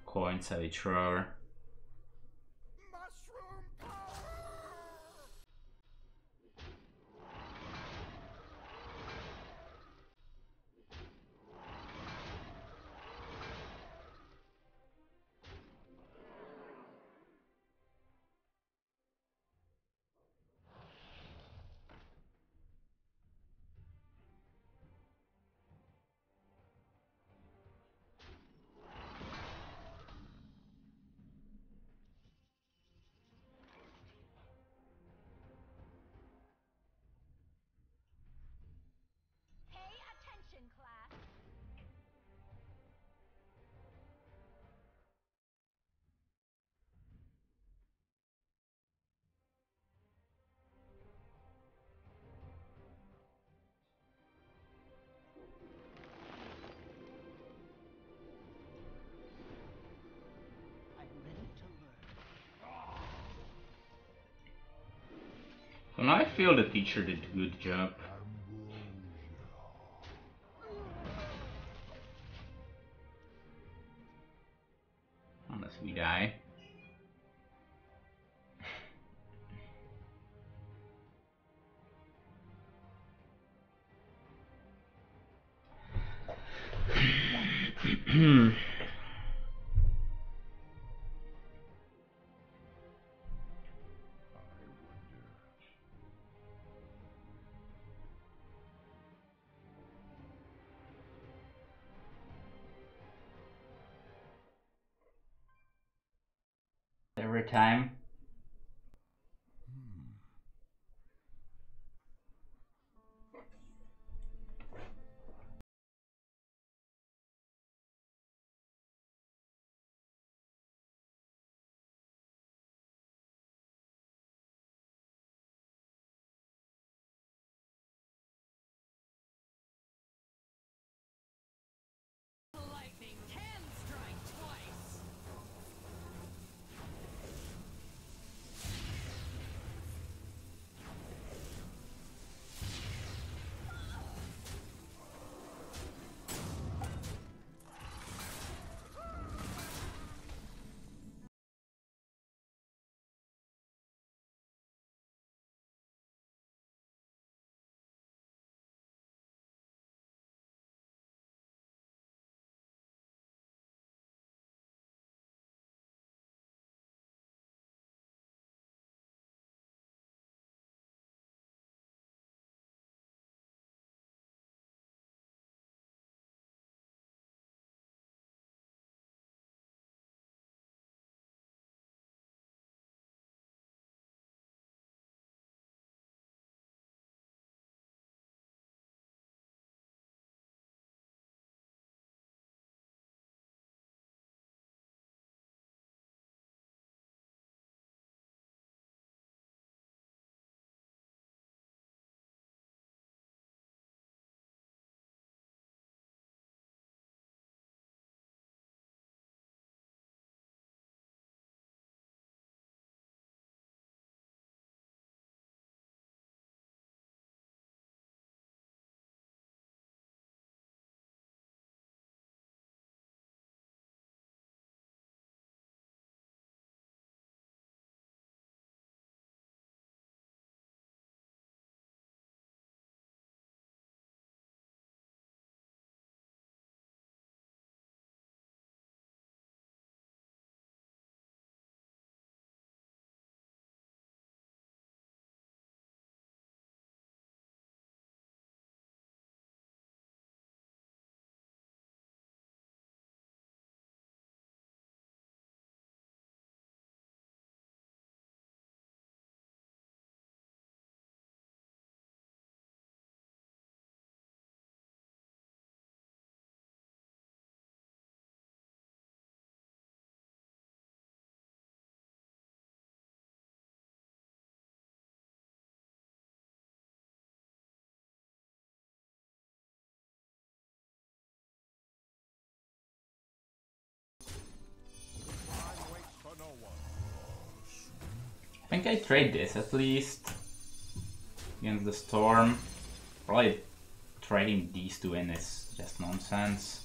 coins heavy thrower. And I feel the teacher did a good job. Unless we die. Every time. I think I trade this at least against the storm. Probably trading these two in is just nonsense.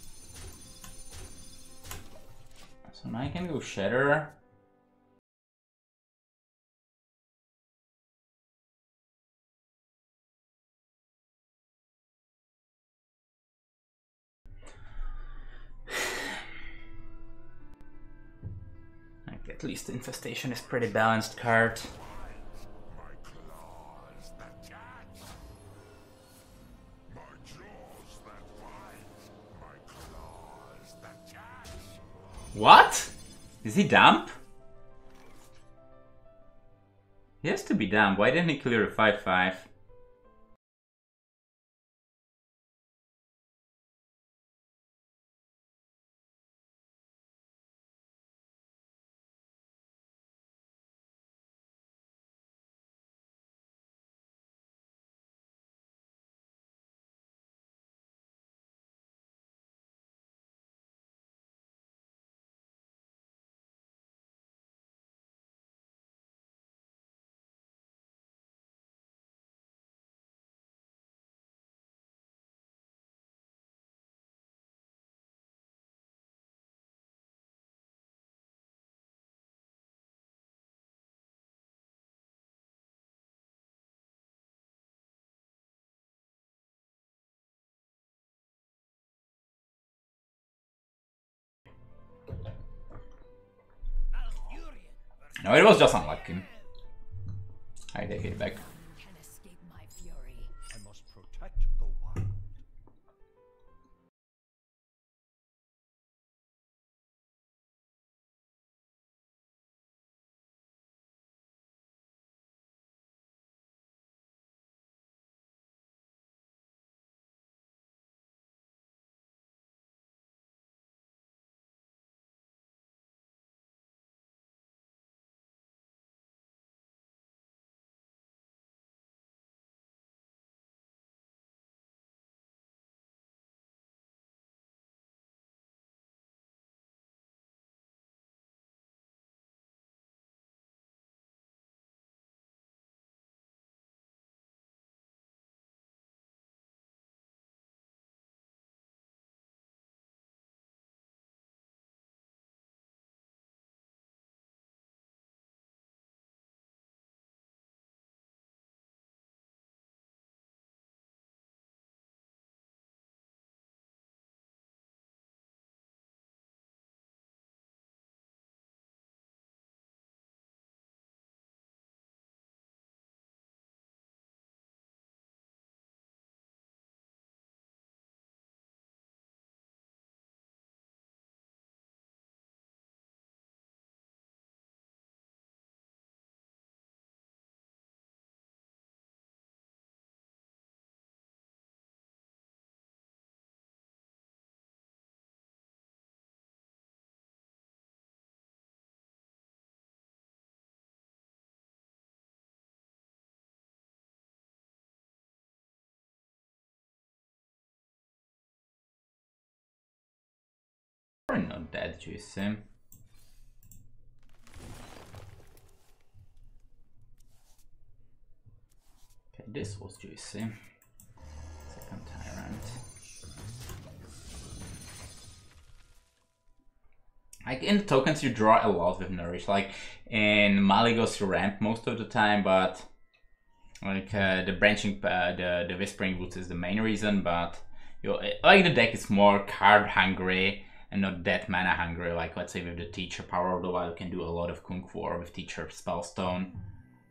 So now I can go Shatter. Like, at least the Infestation is pretty balanced card. What? Is he dump? He has to be dumb. Why didn't he clear a 5-5? No, it was just unlucky. I take it back. I must protect the wild. Probably not that juicy. Okay, this was juicy. Second Tyrant. Like in the tokens you draw a lot with Nourish. Like in Maligos you ramp most of the time, but like the branching, the Whispering Woods is the main reason, but you like the deck is more card hungry and not that mana hungry. Like let's say with the Teacher Power of the Wild, you can do a lot of Kung Fu or with Teacher Spellstone,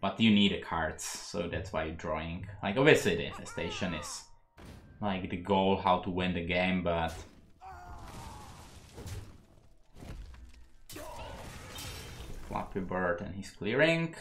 but you need the cards, so that's why you're drawing. Like obviously the Infestation is like the goal, how to win the game, but Flappy Bird and he's clearing.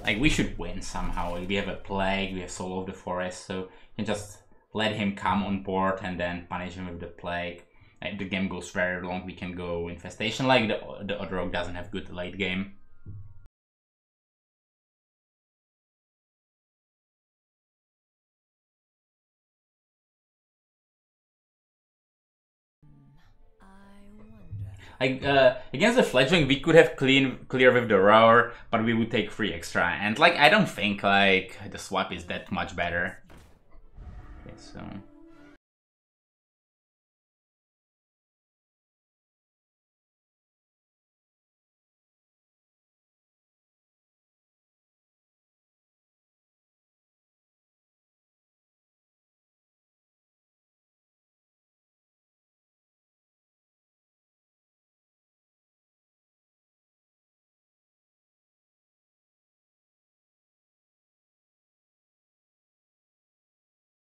like we should win somehow. Like, we have a plague, we have Soul of the Forest, so you can just let him come on board and then punish him with the plague. If the game goes very long, we can go Infestation. Like the other rogue doesn't have good late game. Like against the Fledgling, we could have clear with the Roar, but we would take 3 extra. And like I don't think like the swap is that much better. Okay, so.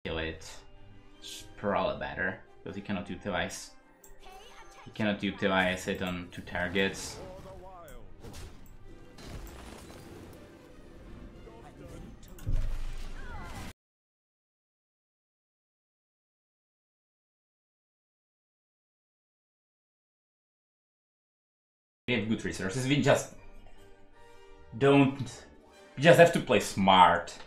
Kill it. It's probably better because he cannot utilize. He cannot utilize it on 2 targets. We have good resources. We just don't. We just have to play smart.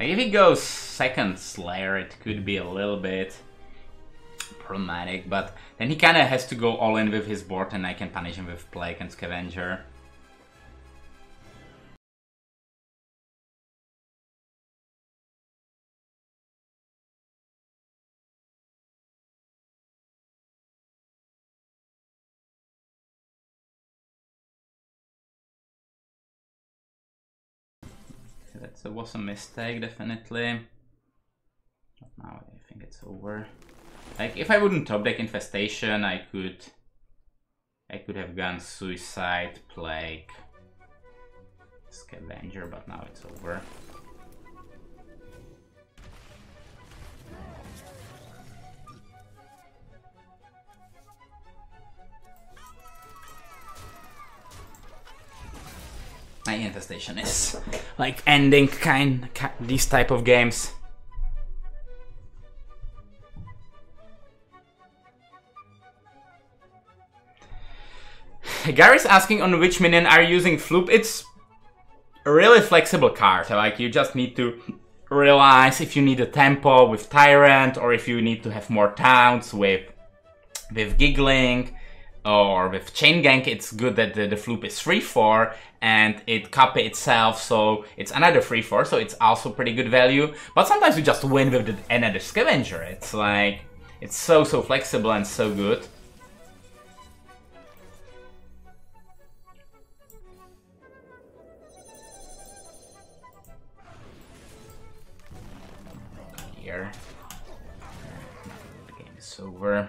If he goes second Slayer, it could be a little bit problematic, but then he kind of has to go all in with his board, and I can punish him with Plague and Scavenger. That was a mistake, definitely. But now I think it's over. Like, if I wouldn't top deck Infestation, I could have gone Suicide, Plague, Scavenger, but now it's over. My Infestation is like ending these type of games. Gary's asking on which minion are you using Floop. It's a really flexible card. Like, you just need to realize if you need a tempo with Tyrant, or if you need to have more towns with Giggling, or with Chain Gank. It's good that the Floop is 3/4 and it copy itself, so it's another 3/4, so it's also pretty good value. But sometimes you just win with another Scavenger. It's like, it's so flexible and so good. Here. The game is over.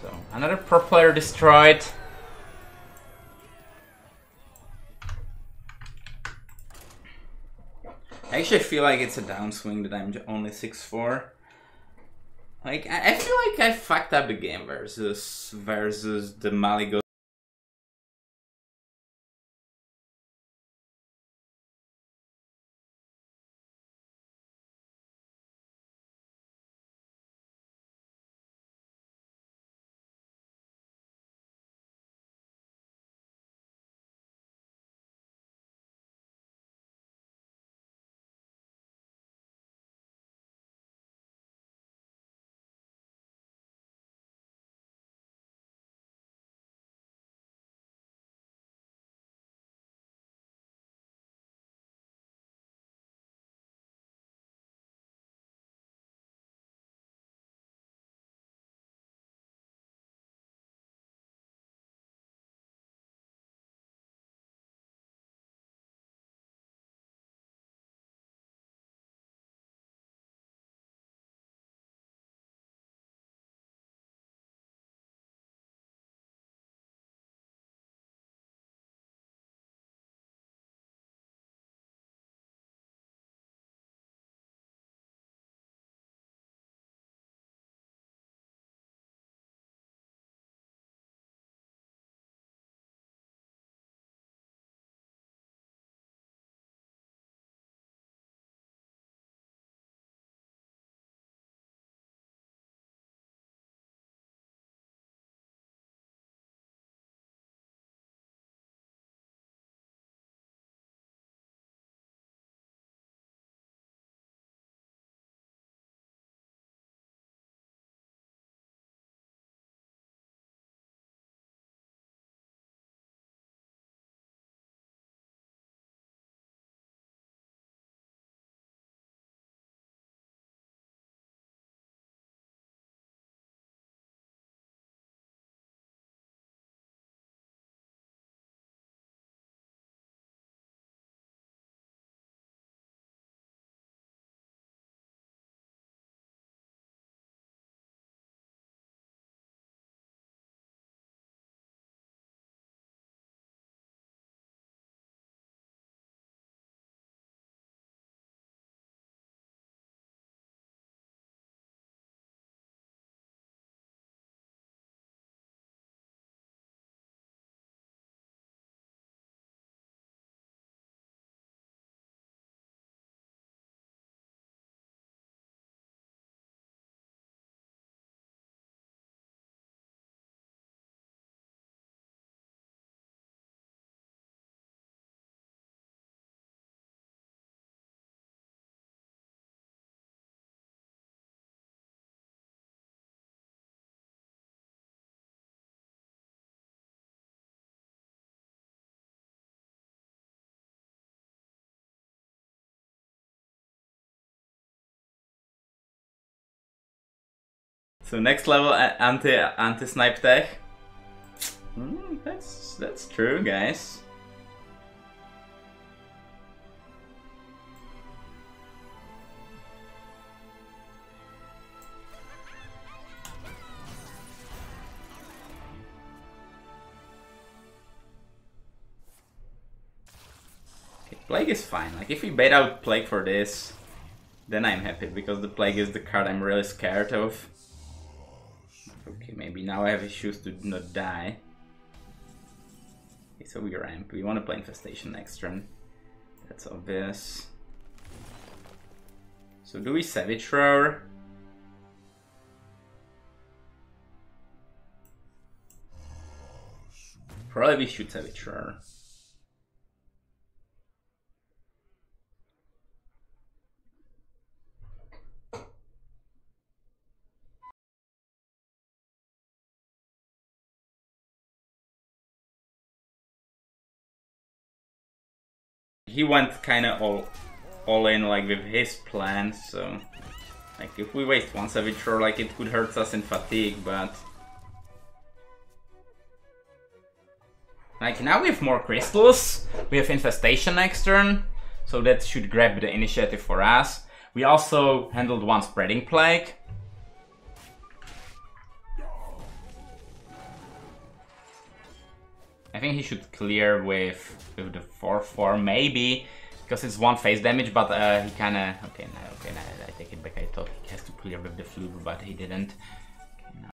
So, another pro player destroyed. I actually feel like it's a downswing that I'm only 6-4. Like, I feel like I fucked up the game versus the Maligo. So next level anti snipe tech. That's true, guys. Plague is fine. Like, if we bait out Plague for this, then I'm happy, because the Plague is the card I'm really scared of. Okay, maybe now I have issues to not die. Okay, so we ramp. We want to play Infestation next turn. That's obvious. So do we Savage Roar? Probably we should Savage Roar. He went kind of all in, like, with his plan, so like, if we waste one Savage Roar, like, it could hurt us in fatigue, but like, now we have more crystals, we have Infestation next turn, so that should grab the initiative for us. We also handled one Spreading Plague. I think he should clear with the 4/4, maybe, because it's one phase damage, but he kinda... Okay, no, I take it back. I thought he has to clear with the Flug, but he didn't. Okay, no.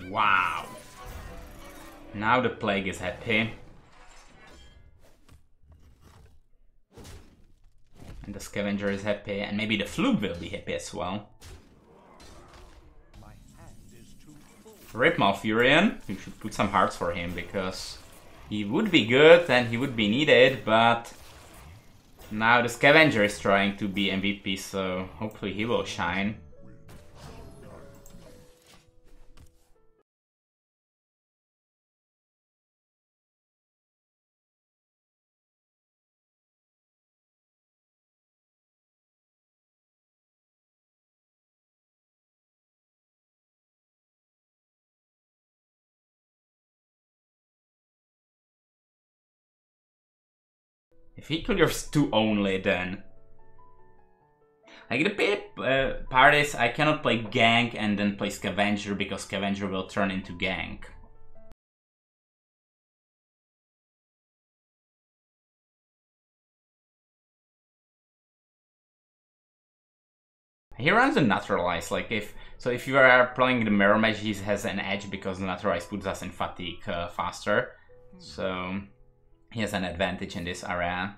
Wow. Now the Plague is happy. And the Scavenger is happy, and maybe the Flug will be happy as well. Rip Malfurion. We should put some hearts for him, because he would be good and he would be needed, but now the Scavenger is trying to be MVP, so hopefully he will shine. If he clears 2 only, then... Like, the big part is I cannot play Gank and then play Scavenger, because Scavenger will turn into Gank. He runs a Naturalize, like, if you are playing the Mirror Mage, he has an edge, because the Naturalize puts us in fatigue faster. So he has an advantage in this area.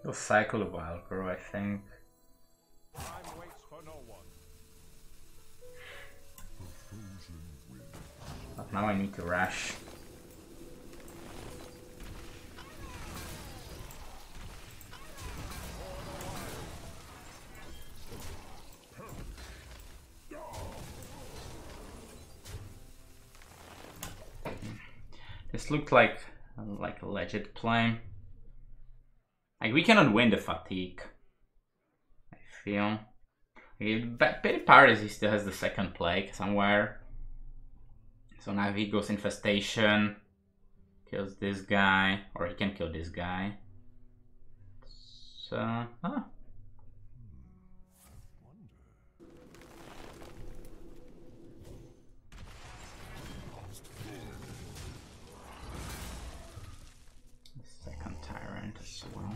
We'll cycle a wild grow, I think. Time waits for no one. But now I need to rush. This looked like a legit play. Like, we cannot win the fatigue, I feel. Perry Paradise, he still has the second plague somewhere. So now he goes infestation, kills this guy, or he can kill this guy. So, second tyrant as well.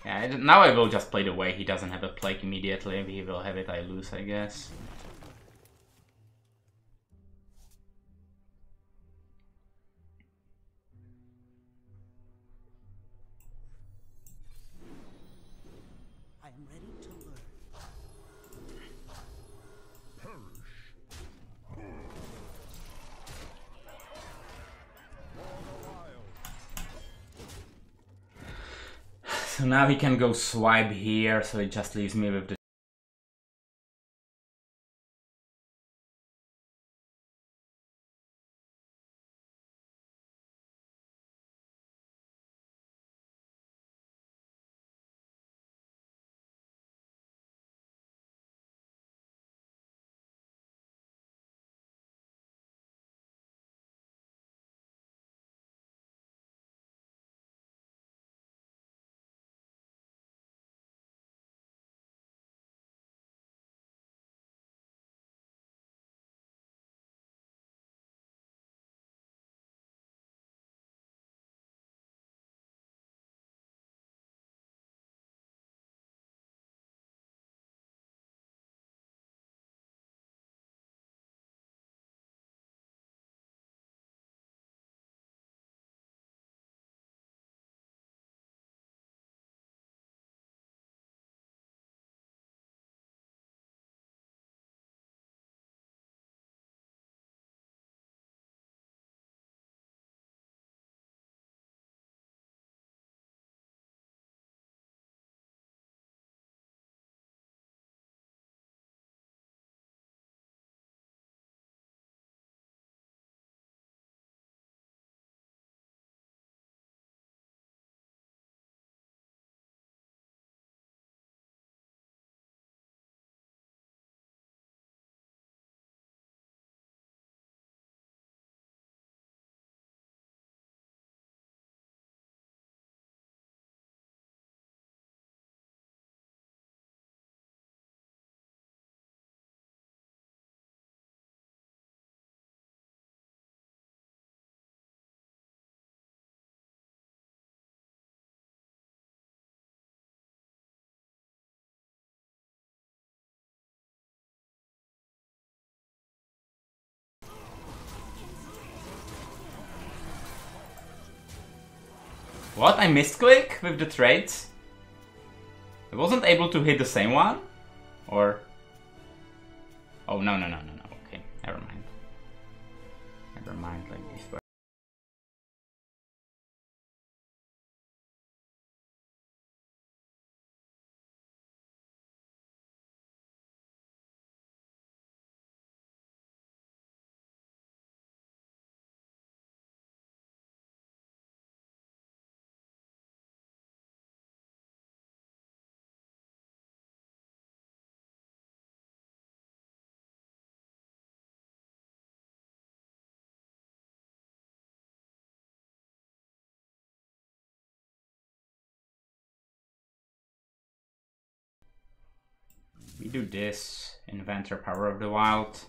Yeah, now I will just play the way he doesn't have a plague immediately. If he will have it, I lose, I guess. I am ready to learn. So now he can go swipe here, so it just leaves me with the What? I misclick with the trades? I wasn't able to hit the same one? Or... Oh, no. Okay, never mind. Never mind, like this way. We do this, Inventor Power of the Wild.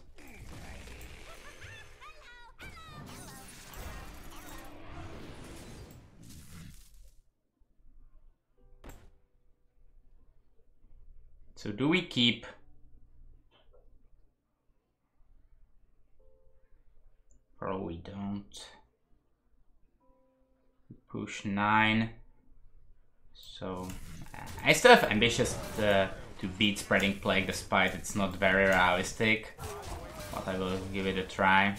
So do we keep... Probably don't. push 9. So I still have ambitious to beat Spreading Plague, despite it's not very realistic. But I will give it a try.